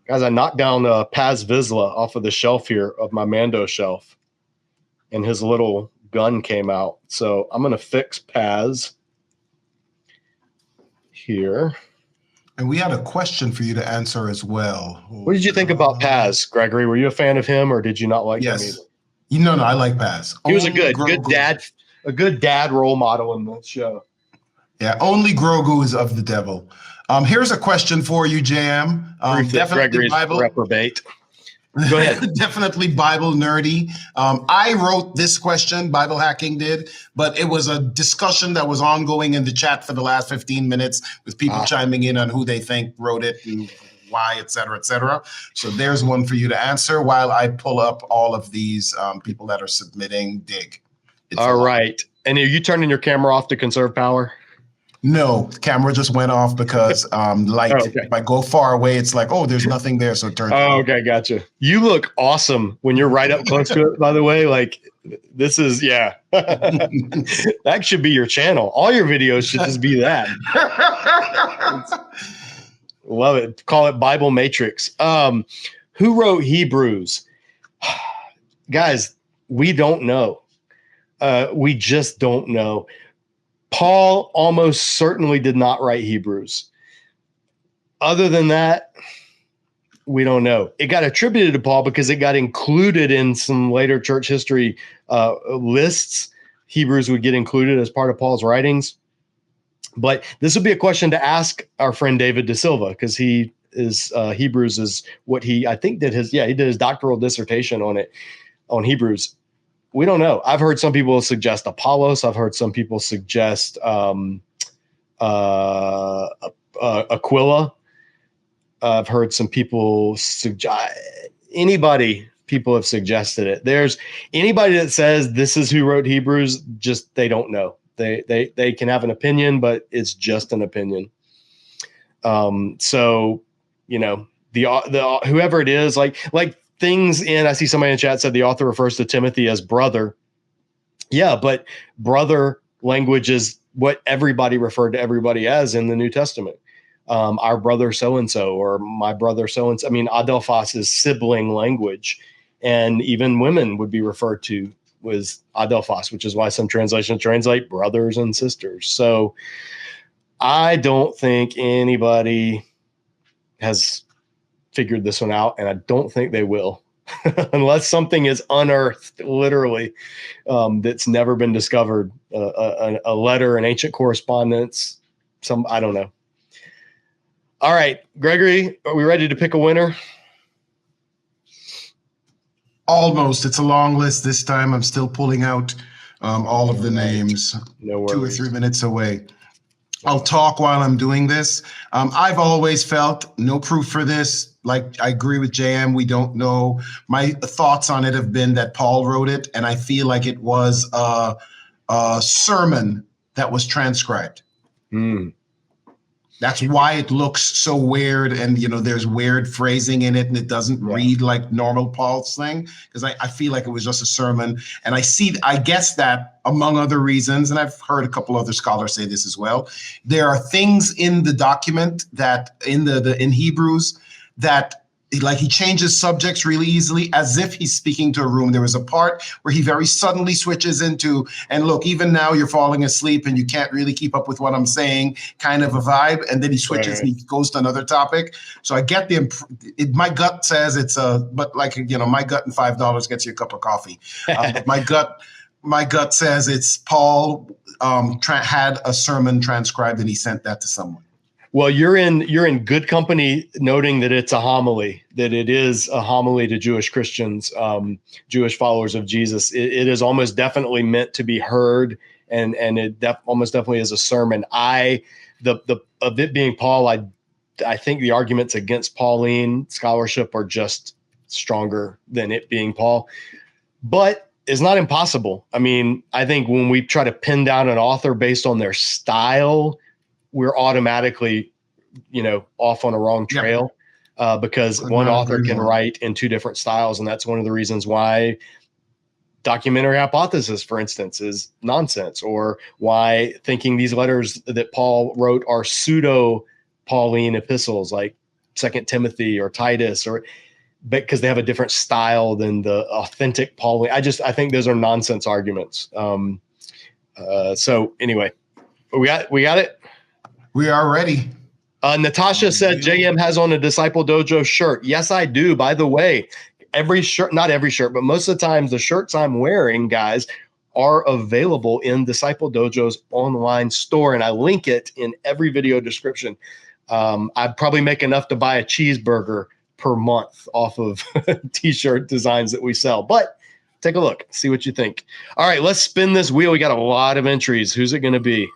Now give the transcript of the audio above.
Guys, I knocked down Paz Vizsla off of the shelf here of my Mando shelf, and his little gun came out. So I'm going to fix Paz here. And we had a question for you to answer as well. What did you think about Paz, Gregory? Were you a fan of him, or did you not like him either? No, I like Paz. He was a good dad role model in the show. Yeah, only Grogu is of the devil. Here's a question for you, JM. Definitely Bible reprobate. Go ahead. Definitely Bible nerdy. I wrote this question, Bible hacking did, but it was a discussion that was ongoing in the chat for the last 15 minutes with people chiming in on who they think wrote it and why, et cetera, et cetera. So there's one for you to answer while I pull up all of these people that are submitting dig. All right. And are you turning your camera off to conserve power? No, the camera just went off because light. Oh, okay. If I go far away, it's like, oh, there's nothing there, so it turns off. Okay, gotcha. You look awesome when you're right up close to it, by the way. Like, this is, that should be your channel. All your videos should just be that. Love it. Call it Bible Matrix. Who wrote Hebrews? Guys, we don't know. We just don't know. Paul almost certainly did not write Hebrews. Other than that, we don't know. It got attributed to Paul because it got included in some later church history lists. Hebrews would get included as part of Paul's writings. But this would be a question to ask our friend David De Silva, because he is Hebrews is what he, I think, did his doctoral dissertation on it, on Hebrews. We don't know. I've heard some people suggest Apollos. I've heard some people suggest Aquila. I've heard some people suggest people have suggested it. There's anybody that says this is who wrote Hebrews, just they don't know. They can have an opinion, but it's just an opinion. So, the whoever it is, like things in, I see somebody in the chat said the author refers to Timothy as brother. Yeah, but brother language is what everybody referred to everybody as in the New Testament. Our brother so-and-so, or my brother so-and-so. I mean, adelphos is sibling language, and even women would be referred to with adelphos, which is why some translations translate brothers and sisters. So I don't think anybody has figured this one out, and I don't think they will unless something is unearthed literally that's never been discovered, a letter, an ancient correspondence, I don't know. All right, Gregory, are we ready to pick a winner? Almost. It's a long list this time. I'm still pulling out all of the names. No worries. 2 or 3 minutes away. I'll talk while I'm doing this. I've always felt, no proof for this, like I agree with JM, we don't know. My thoughts on it have been that Paul wrote it, and I feel like it was a sermon that was transcribed. That's why it looks so weird, and there's weird phrasing in it, and it doesn't read like normal Paul's thing, because I feel like it was just a sermon. And I guess that, among other reasons, and I've heard a couple other scholars say this as well, there are things in the document that in Hebrews that, like, he changes subjects really easily, as if he's speaking to a room. There was a part where he very suddenly switches into, and look, even now you're falling asleep and you can't really keep up with what I'm saying, kind of a vibe. And then he switches and he goes to another topic. So I get my gut says but my gut and $5 gets you a cup of coffee. My gut says it's Paul had a sermon transcribed and he sent that to someone. Well, you're in good company noting that it's a homily, that it is a homily to Jewish Christians, Jewish followers of Jesus. It is almost definitely meant to be heard, and it almost definitely is a sermon. Of it being Paul, I think the arguments against Pauline scholarship are just stronger than it being Paul, but it's not impossible. I mean, I think when we try to pin down an author based on their style, we're automatically, off on a wrong trail, because one author can write in two different styles. And that's one of the reasons why documentary hypothesis, for instance, is nonsense, or why thinking these letters that Paul wrote are pseudo Pauline epistles. Like, Second Timothy or Titus, or because they have a different style than the authentic Pauline. I think those are nonsense arguments. So anyway, we got it. We are ready. Natasha said JM has on a Disciple Dojo shirt. Yes, I do. By the way, every shirt, not every shirt, but most of the times the shirts I'm wearing, guys, are available in Disciple Dojo's online store, and I link it in every video description. I'd probably make enough to buy a cheeseburger per month off of t-shirt designs that we sell, but take a look, see what you think. All right, let's spin this wheel. We got a lot of entries. Who's it going to be?